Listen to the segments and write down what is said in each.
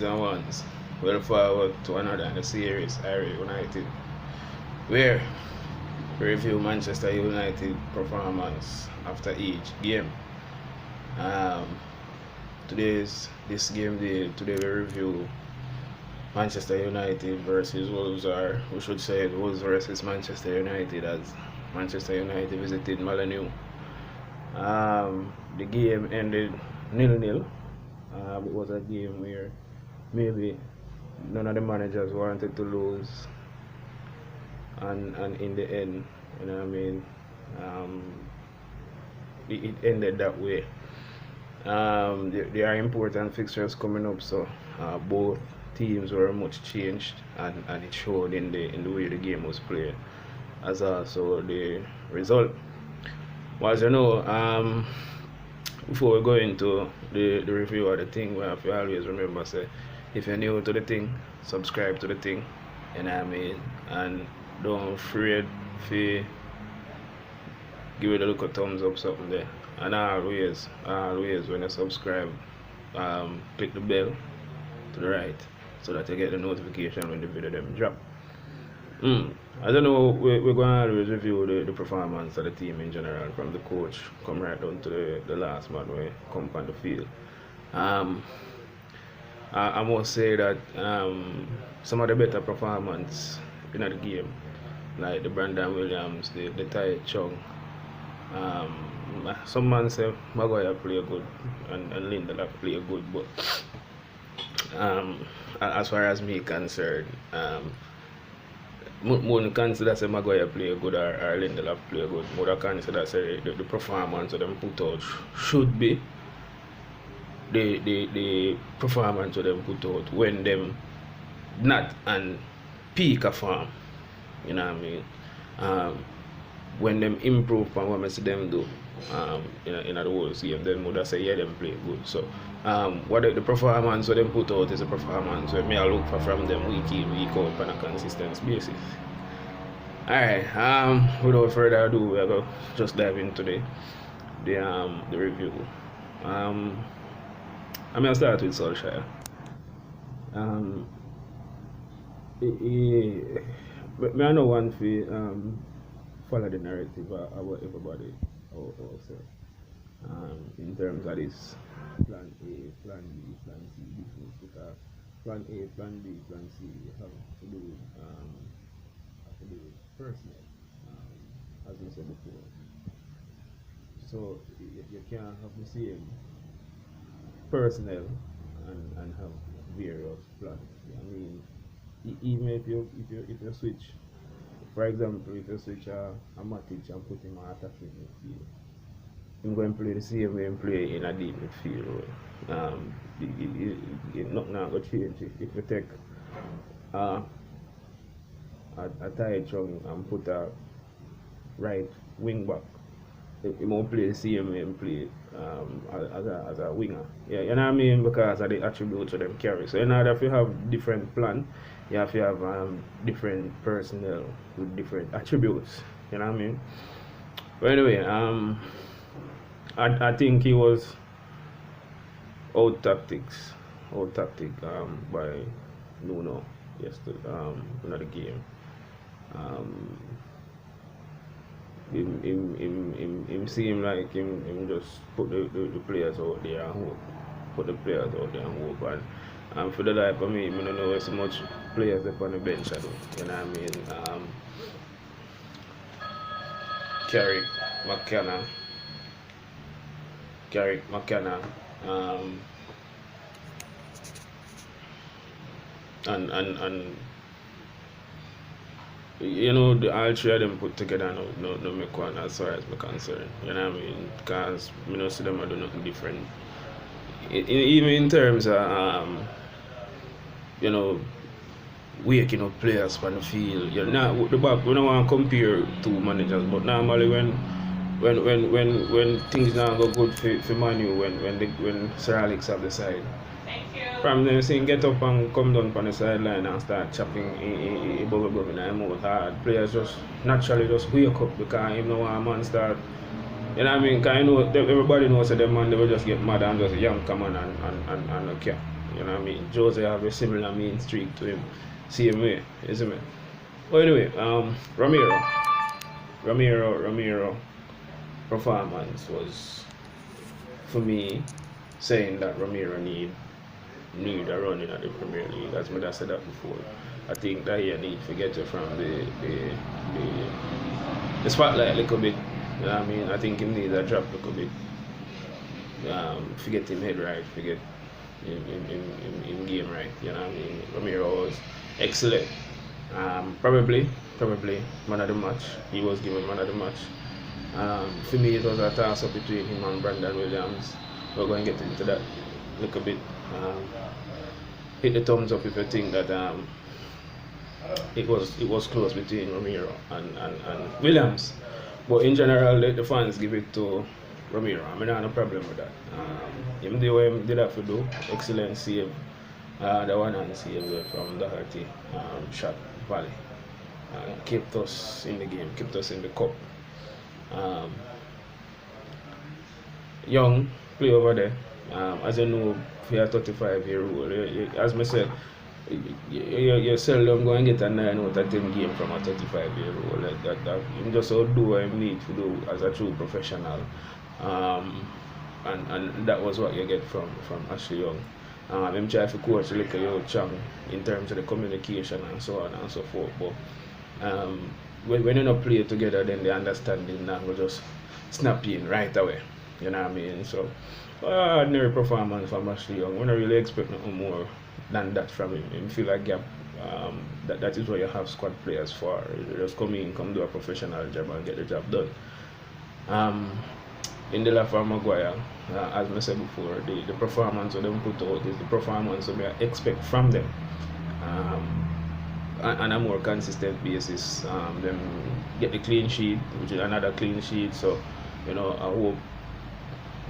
ones and ones. Well forward to another in the series, Ira United, where we review Manchester United performance after each game. Um, Today's this game day. Today we review Manchester United versus Wolves, or we should say Wolves versus Manchester United, as Manchester United visited Molineux. The game ended 0-0. It was a game where maybe none of the managers wanted to lose, and in the end, you know what I mean, um, it ended that way. There are important fixtures coming up, so both teams were much changed, and it showed in the way the game was played, as also the result. Well, as you know, before we go into the review of the thing, we have to always remember, say, if you're new to the thing, subscribe to the thing, you know what I mean, and don't afraid to give it a look of thumbs up, something there. And always when you subscribe, click the bell to the right so that you get the notification when the video them drop. I don't know, we're going to always review the performance of the team in general, from the coach come right down to the last man where come on the field. I must say that some of the better performance in the game, like the Brandon Williams, the Tai Chung, some man say Maguire play good and Lindelof play good, but as far as me concerned, more consider say Maguire play good or Lindelof play good. More consider say the performance of them put out should be the performance of them put out when them not and peak of form. You know what I mean? When them improve on what I see them do in the whole game, then would say yeah, them play good. So what the performance that them put out is a performance where me I look for from them week in, week out on a consistent basis. Alright, without further ado, we're going to just dive into the review. I'm gonna start with Solskjaer. I know one for follow the narrative about everybody also, in terms of this plan A, plan B, plan C difference, because plan A, plan B, plan C have to do with personnel, as we said before. So you can't have the same personnel and have various plans. I mean, even if you switch, for example, if you switch a Matic and put him on attacking midfield, he's going to play the same way he play in a deep midfield. Nothing not going to change. If you take a Tai Chung and put a right wing back, he won't play the same way he play as a winger. Yeah, you know what I mean? Because of the attributes of them carry. So in order to have different plan, you have to have different personnel with different attributes. You know what I mean? But anyway, I think he was out tactic by Nuno yesterday, in the game. Him seem like him just put the players out there and hope. Put the players out there and hope. And for the life of me, I don't know so much players up on the bench. I do. You know what I mean? Carrick, McKenna, and you know, all three of them put together no make one as far as I'm concerned. You know what I mean? Because I don't see them do nothing different. Even in terms of you know, waking up players on the field. You know, the back we don't want to compare two managers, but normally when things don't go good for Manu, when Sir Alex have the side. From them saying get up and come down on the sideline and start chopping a bubble in the mouth hard. Players just naturally just wake up because you know a man start. You know what I mean? Because I know everybody knows that them man they will just get mad and just yank come on and care. You know what I mean? Jose have a similar mean streak to him, same way, isn't it? Well, anyway, Ramiro performance was for me saying that Ramiro need a run in at the Premier League. As I said that before. I think that he need to get it from the spotlight a little bit. You know what I mean? I think he needs a drop a little bit. Forget him head right, forget in game right. You know what I mean? Ramiro was excellent. Probably man of the match. He was given man of the match. For me, it was a toss up between him and Brandon Williams. We're going to get into that a little bit. Hit the thumbs up if you think that it was close between Ramiro and Williams. But in general, the fans give it to Ramiro. I mean, I have no problem with that. Him do what he did have to do. Excellent save. The one hand save from Doherty shot volley. Kept us in the game, kept us in the cup. Young play over there. As you know, for a 35-year-old, as I said, you seldom go and get a 9 out of 10 game from a 35-year-old. Like that you just do what you need to do as a true professional. And that was what you get from Ashley Young. I'm trying to coach like a Chang in terms of the communication and so on and so forth. But when you not play together, then the understanding now will just snap in right away. You know what I mean? So, ordinary performance from Ashley Young. We don't really expect nothing more than that from him. Him feel like that is what you have squad players for. You just come in, come do a professional job and get the job done. In the for Maguire, as I said before, the performance of them put out is the performance that I expect from them. On a more consistent basis, them get the clean sheet, which is another clean sheet. So, you know, I hope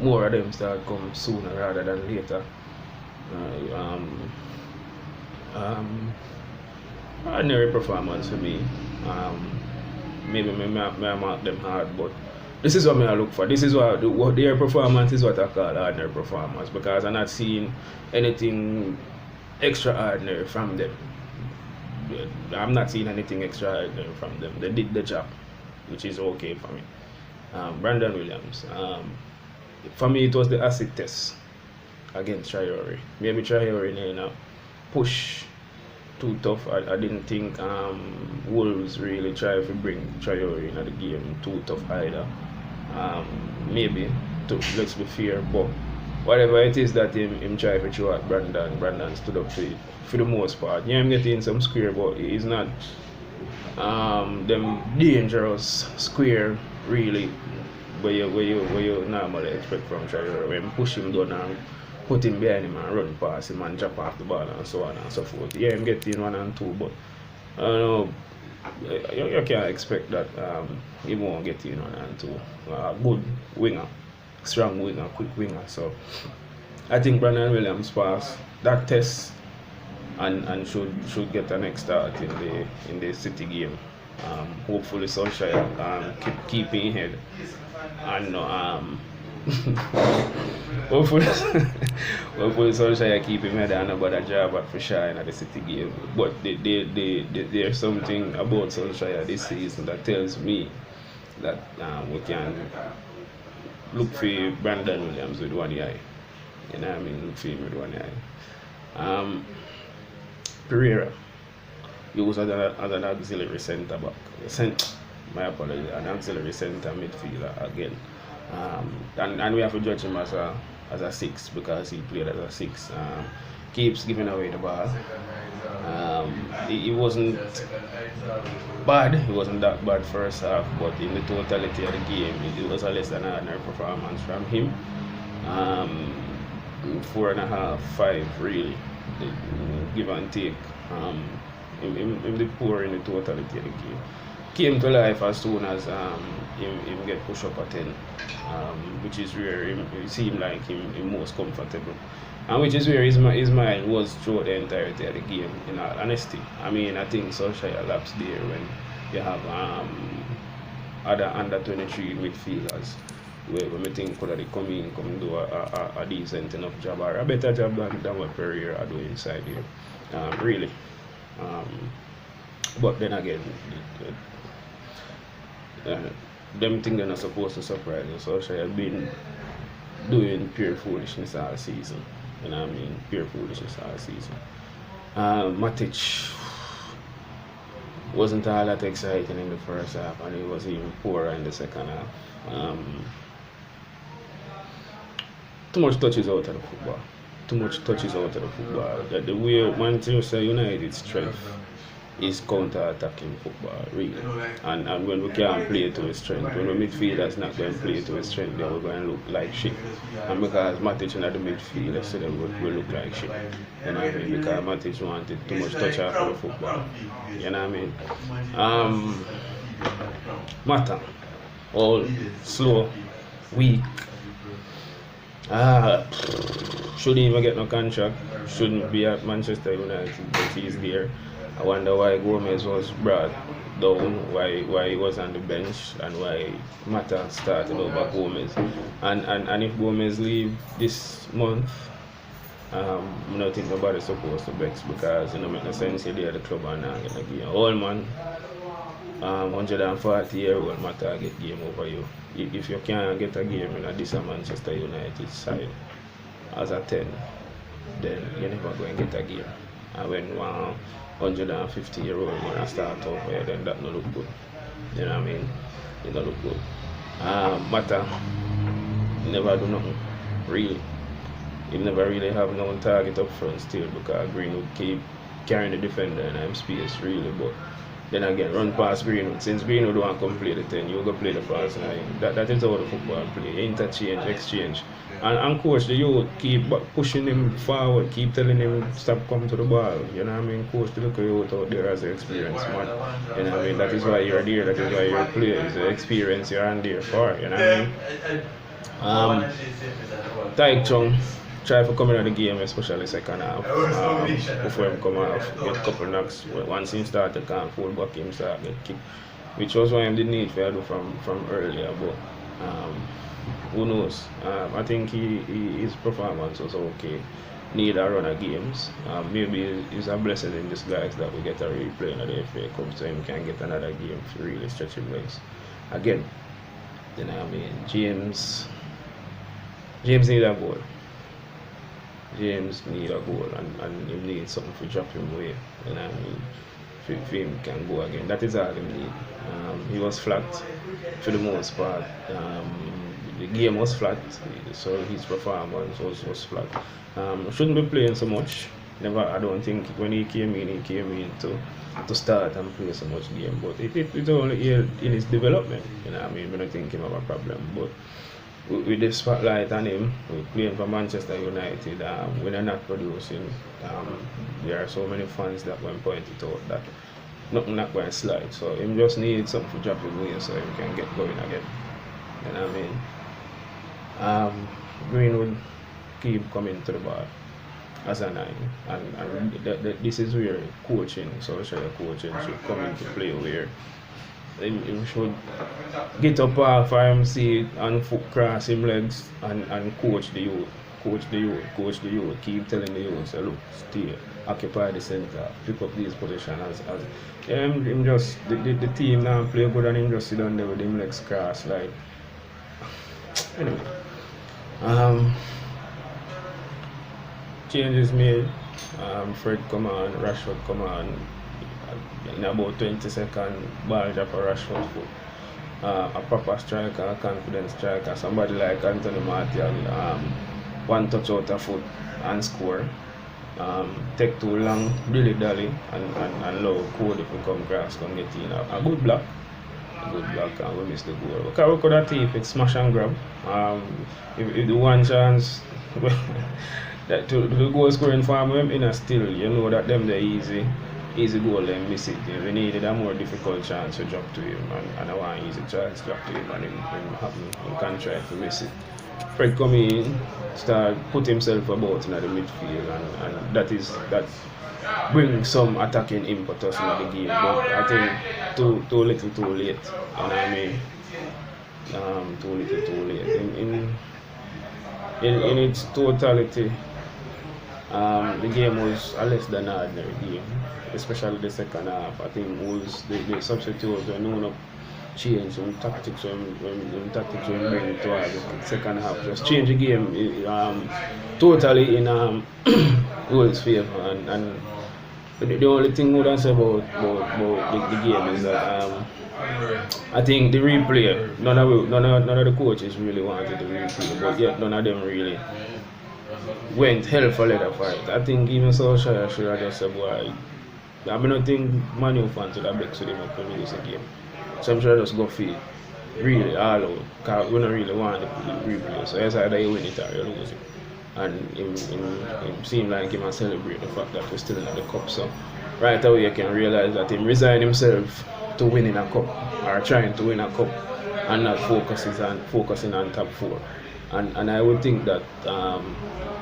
more of them start come sooner rather than later. Ordinary performance for me. Maybe I mark them hard, but this is what I look for. This is what their performance is what I call ordinary performance, because I'm not seeing anything extraordinary from them. I'm not seeing anything extraordinary from them. They did the job, which is okay for me. Brandon Williams. For me, it was the acid test against Traore. Maybe Traore push too tough. I didn't think Wolves really try to bring Traore into the game too tough either. Maybe, let's be fair, but whatever it is that him try to throw at Brandon stood up for the most part. Yeah, I'm getting some square, but he's not them dangerous square really where you normally expect from Traore. When you push him down and put him behind him and run past him and drop off the ball and so on and so forth. Yeah, I'm getting 1 and 2, but I don't know. You can't expect that he won't get in 1 and 2. Good winger, strong winger, quick winger. So I think Brandon Williams passed that test and should get an next start in the City game. Hopefully Solskjaer keeping head and hopefully Solskjaer keep him head and about a job at for sure in the City game. But there's something about Solskjaer this season that tells me that we can look for Brandon Williams with one eye. You know what I mean? Look for him with one eye. Pereira used as an auxiliary centre back. My apologies, an auxiliary centre midfielder again. And we have to judge him as a 6 because he played as a 6. Keeps giving away the ball. He wasn't bad. He wasn't that bad first half, but in the totality of the game, it was a less than ordinary performance from him. 4.5, 5 really, give and take. Him the poor in the totality of the game. Came to life as soon as him get pushed up at 10, which is where it seemed like him most comfortable, and which is where his mind was throughout the entirety of the game, in all honesty. I mean, I think Solskjaer lapsed there when you have other under 23 midfielders where I think could have come in, come do a decent enough job or a better job than what Pereira are doing inside here. Really. But then again, them things they're not supposed to surprise us. So I have been doing pure foolishness all season. You know what I mean? Pure foolishness all season. Matic wasn't all that exciting in the first half, and it was even poorer in the second half. Too much touches out of the football. Too much touches out of the football. The way Manchester United's strength is counter-attacking football, really. And when we can't play to his strength, when the midfielders not going to play to his strength, then we're going to look like shit. And because Matic in the midfield, I said we look like shit. You know what I mean? Because Matic wanted too much touch after the football. You know what I mean? Mata, all slow, weak. Shouldn't even get no contract. Shouldn't be at Manchester United, but he's there. I wonder why Gomez was brought down, why he was on the bench, and why Mata started over Gomez. And if Gomez leave this month, I don't think nobody's supposed to vex, because it don't make no sense you're there at the club and not get a game. All man, 140-year-old Mata get game over you. If you can't get a game in this Manchester United side as a 10, then you're never going to get a game. And when 150-year-old man start over here, then that no look good. You know what I mean? It don't look good. Mata never do nothing, really. He never really have no target up front still, because Greenwood keep carrying the defender in him space, really. But then again, run past Greenwood. Since Greenwood don't come play the 10, you go play the false 9. That is how the football play. Interchange, exchange. And coach, the youth keep pushing him forward, keep telling him stop coming to the ball. You know what I mean? Coach, the look at youth out there as an experienced man. You know what I mean? That is why you're there, that is why you're a player. It's the experience you're on there for. You know what I mean? Taik Chung try to come into the game, especially second half. Before him come off, get a couple knocks. Once he started, can't fall back, him start get kicked. Which was why he didn't need to do from earlier, but who knows? I think his performance was okay. Need a run of games. Maybe it's a blessing in disguise that we get a replay in the FA Cup, so him can get another game to really stretch his legs. Again, you know what I mean? James need a goal. James need a goal, and he needs something to drop him away. You know what I mean? If him can go again. That is all he need. He was flat for the most part. The game was flat, so his performance was flat. Shouldn't be playing so much. I don't think when he came in to start and play so much game. But it's only in his development. You know what I mean? We don't think him have a problem. But with the spotlight on him, we're playing for Manchester United, we're not producing. There are so many fans that when pointed out that nothing not going to slide. So him just needs something to drop him away so he can get going again. You know what I mean? Greenwood keep coming to the ball as a 9, and this is where coaching, social coaching should come into play, where he should get up off him, see and foot cross him legs and coach the youth, keep telling the youth, say, look, stay, occupy the centre, pick up these positions as him just the team now play good and him just sit down there with him legs crossed, like anyway. Changes made. Fred come on, Rashford come on. In about 20 seconds, ball drop a Rashford foot. A proper striker, a confident striker, somebody like Anthony Martial, one touch out of foot and score. Take too long, really dally, and low code if we come cross, come get in. A good block, and we miss the goal. Because we could have if it's smash and grab. If the one chance that to the goal scoring form them in a still, you know that them the easy goal and miss it. If we needed a more difficult chance to drop to him, and I want an easy chance to drop to him, and him can try to miss it. Fred come in, start put himself about in the midfield, and that brings some attacking impetus in the game. But I think too little, too late. You know what I mean? too little, too late. In its totality, the game was a less than ordinary game, especially the second half. I think Wolves, the substitutes were known up change some tactics when tactics when bring to the second half. Just change the game totally in Wolves' favour. And the only thing we don't say about the game is that I think the replay, none of the coaches really wanted the replay, but yet none of them really went hell for leather for it. I think even Solskjaer should have just said, boy, I mean, I think Man U fans would have vexed with him up to lose the game. So I'm sure just go for it really all out, because we don't really want the replay. So it's either you win it or you lose it. And him seemed like him and celebrate the fact that we're still in the cup. So right away you can realize that him resign himself to winning a cup or trying to win a cup and not focusing on top four. And I would think that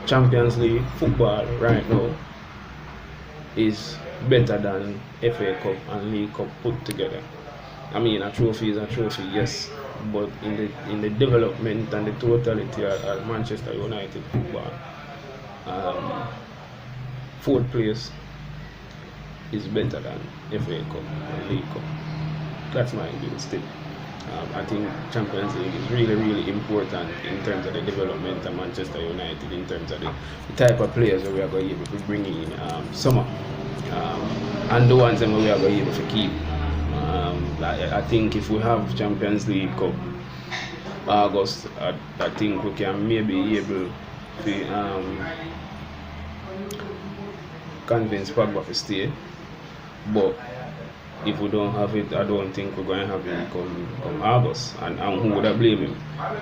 Champions League football right now is better than FA Cup and League Cup put together. I mean, a trophy is a trophy, yes, but in the development and the totality of Manchester United football, fourth place is better than FA Cup and League Cup. That's my view still. I think Champions League is really, really important in terms of the development of Manchester United, in terms of the type of players that we are going to be able to bring in summer, and the ones that we are going to be able to keep. I think if we have Champions League Cup August, I think we can maybe able to convince Pogba to stay. But if we don't have it, I don't think we're going to have him come August. And who would I blame him?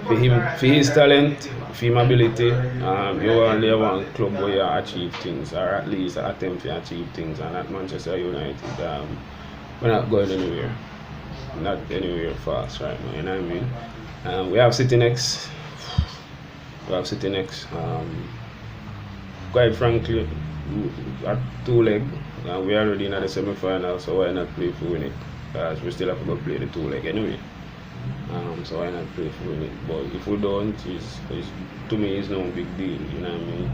For his talent, for his ability, you only have one club where you achieve things, or at least attempt to achieve things, and at Manchester United, we're not going anywhere. Not anywhere fast right now, you know what I mean? We have City next. Quite frankly, at two leg, we're already in the semi-final, so why not play for win it? Because we still have to go play the two leg anyway. So why not play for win it? But if we don't, to me, it's no big deal, you know what I mean?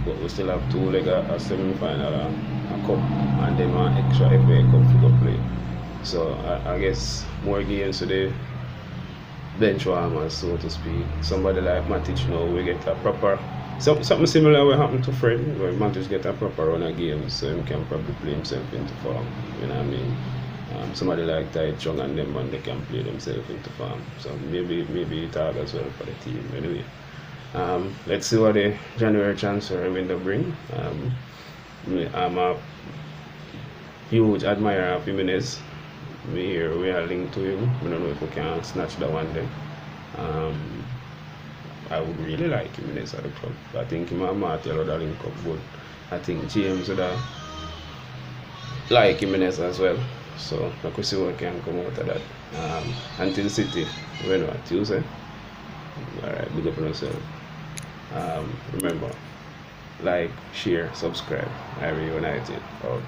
But we still have two leg a semi-final, a cup, and then one extra FA Cup to go play. So I guess more games today, bench warmers, so to speak. Somebody like Matic now, we get a proper something similar will happen to Fred, where Matic get a proper run of games, so he can probably play himself into form. You know what I mean? Somebody like Tai Chung and them, and they can play themselves into form. So maybe it all as well for the team. Anyway, let's see what the January transfer window bring. I'm a huge admirer of Jimenez. We are linked to him. We don't know if we can snatch that one day. I would really like Jimenez at the club. I think him and Martial would have link up good. I think James would have like Jimenez as well. So I could see what can come out of that. Until City, when what, Tuesday? Alright, big up on yourself. Remember, like, share, subscribe. Ivy United out.